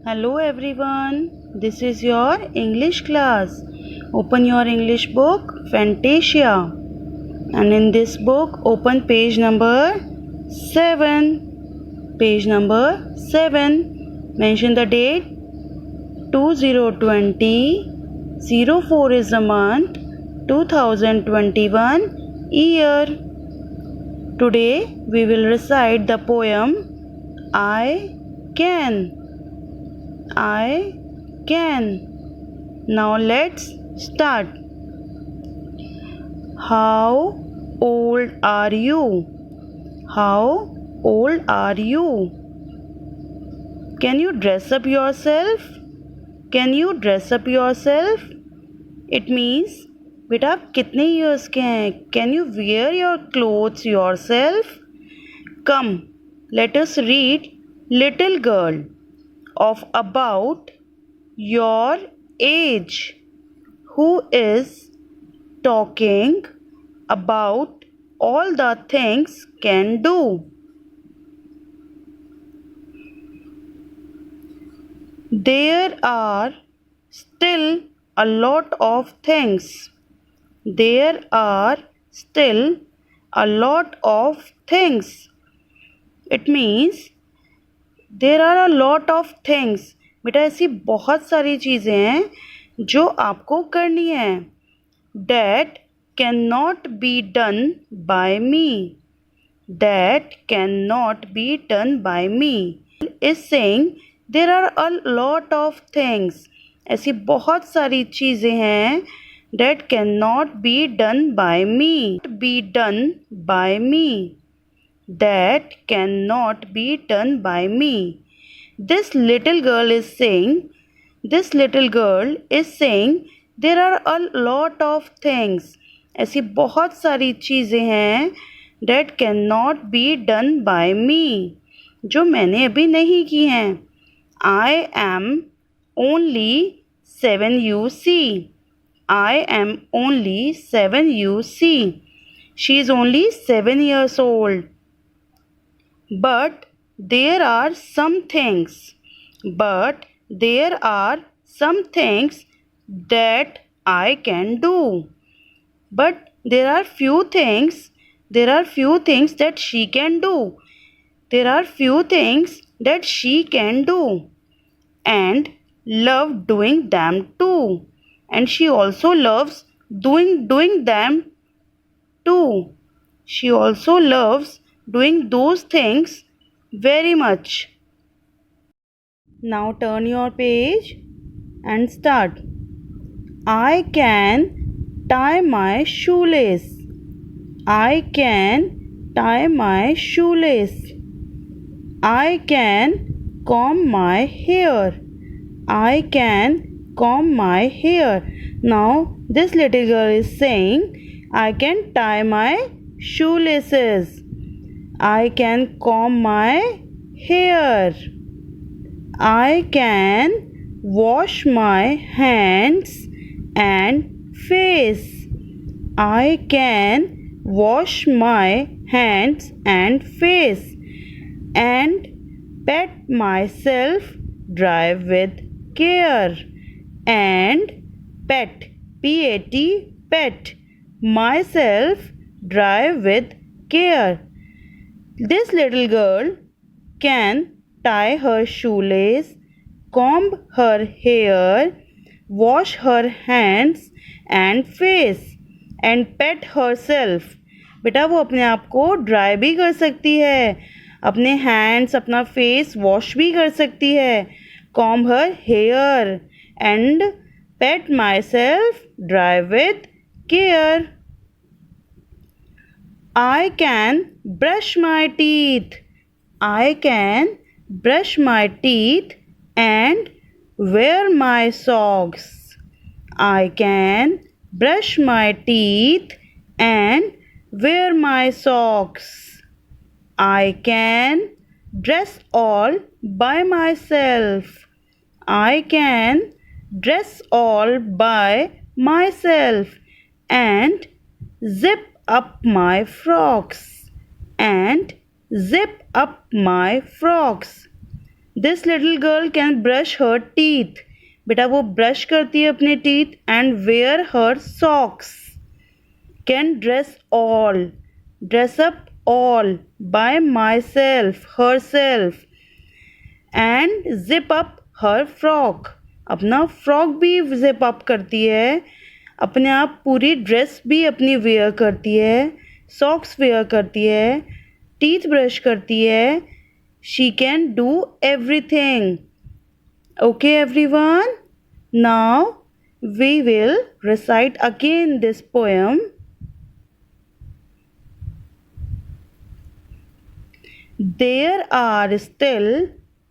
Hello everyone, this is your English class. Open your English book Fantasia, and in this book open page number 7. Page number 7. Mention the date 2020. 04 is the month, 2021 year. Today we will recite the poem I Can. I can. Now let's start. How old are you? How old are you? Can you dress up yourself? Can you dress up yourself? It means बेटा आप कितने years के हैं? Can you wear your clothes yourself? Come, let us read Little Girl of about your age, who is talking about all the things can do. There are still a lot of things. There are still a lot of things. It means there are a lot of things. बेटा ऐसी बहुत सारी चीज़ें हैं जो आपको करनी है. That can not be done by me. That can not be done by me is saying there are a lot of things. ऐसी बहुत सारी चीज़ें हैं that can not be done by me. Be done by me. That cannot be done by me. This little girl is saying there are a lot of things. ऐसी बहुत सारी चीज़ें हैं that cannot be done by me, जो मैंने अभी नहीं की हैं. I am only 7 you see. I am only 7 you see. She is only 7 years old. But there are some things. But there are some things that I can do. But there are few things. There are few things that she can do. There are few things that she can do, and love doing them too. And she also loves doing them too. She also loves doing those things very much. Now turn your page and start. I can tie my shoelace. I can tie my shoelace. I can comb my hair. I can comb my hair. Now this little girl is saying I can tie my shoelaces. I can comb my hair. I can wash my hands and face. I can wash my hands and face and pat myself dry with care. And pet, P-A-T, pet myself dry with care. This little girl can tie her shoelace, comb her hair, wash her hands and face and pet herself. बेटा वो अपने आप को dry भी कर सकती है, अपने हैंड्स अपना फेस वॉश भी कर सकती है. comb her hair and pet myself dry with care. I can brush my teeth. I can brush my teeth and wear my socks. I can brush my teeth and wear my socks. I can dress all by myself. I can dress all by myself and zip up my frocks. And zip up my frocks. This little girl can brush her teeth. बेटा वो brush करती है अपने teeth. And wear her socks. Can dress all. Dress up all by myself, herself. And zip up her frock. अपना frock भी zip up करती है. अपने आप पूरी ड्रेस भी अपनी वेयर करती है. सॉक्स वेयर करती है. टीथ ब्रश करती है. She can do everything. Okay, everyone. Now we will recite again this poem. There are still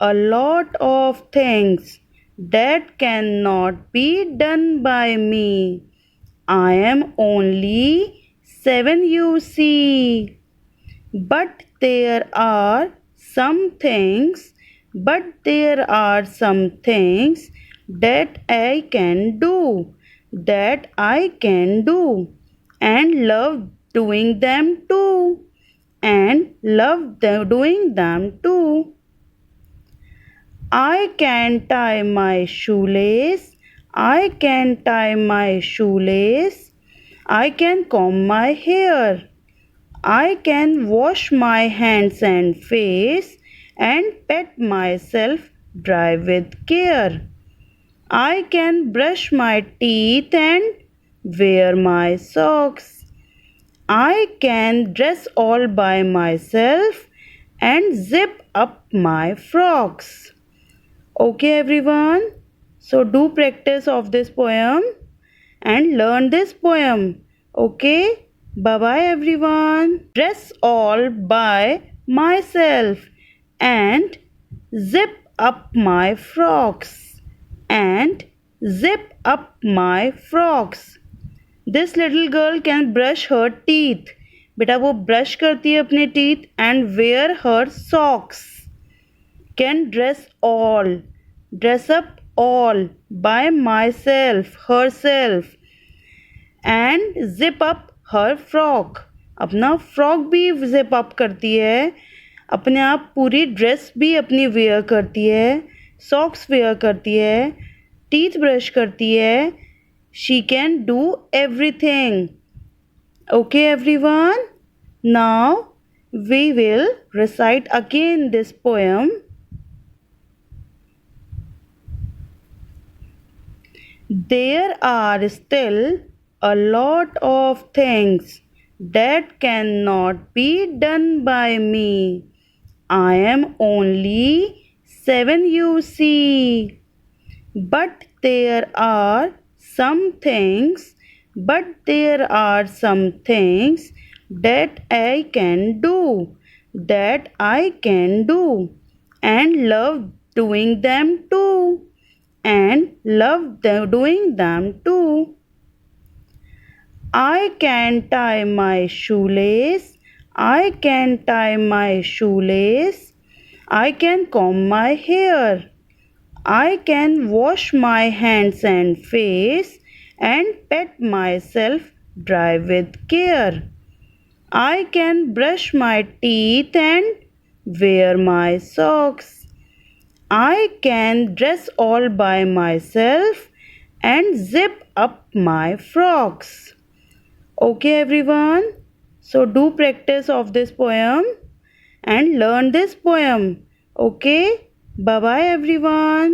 a lot of things that cannot be done by me. I am only 7, you see. But there are some things that I can do, and love doing them too. I can tie my shoelace. I can comb my hair. I can wash my hands and face and pat myself dry with care. I can brush my teeth and wear my socks. I can dress all by myself and zip up my frocks. Okay, everyone. So do practice of this poem and learn this poem. Okay. Bye-bye, everyone. Dress all by myself and zip up my frocks. This little girl can brush her teeth. बेटा वो brush करती है अपने teeth. And wear her socks. Can dress up all by myself, herself. And zip up her frock. अपना frock भी zip up करती है. अपने आप पूरी ड्रेस भी अपनी वेयर करती है. सॉक्स वेयर करती है. टीथ ब्रश करती है. She can do everything. Okay everyone. Now we will recite again this poem. There are still a lot of things that cannot be done by me. I am only 7, you see. But there are some things that I can do, and love doing them too. I can tie my shoelace. I can comb my hair. I can wash my hands and face and pat myself dry with care. I can brush my teeth and wear my socks. I can dress all by myself and zip up my frocks. Okay, everyone. So do practice of this poem and learn this poem. Okay. Bye bye, everyone.